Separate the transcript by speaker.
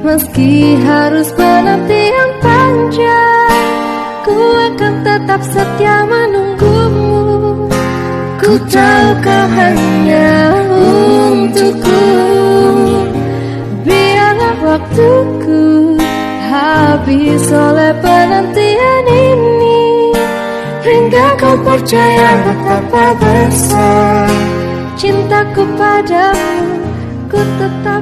Speaker 1: Meski harus menanti yang panjang, ku akan tetap setia menunggumu. Ku tahu kau hanya untukku. Biarlah waktuku habis oleh penantian ini, hingga kau percaya betapa besar cintaku padamu. Ku tetap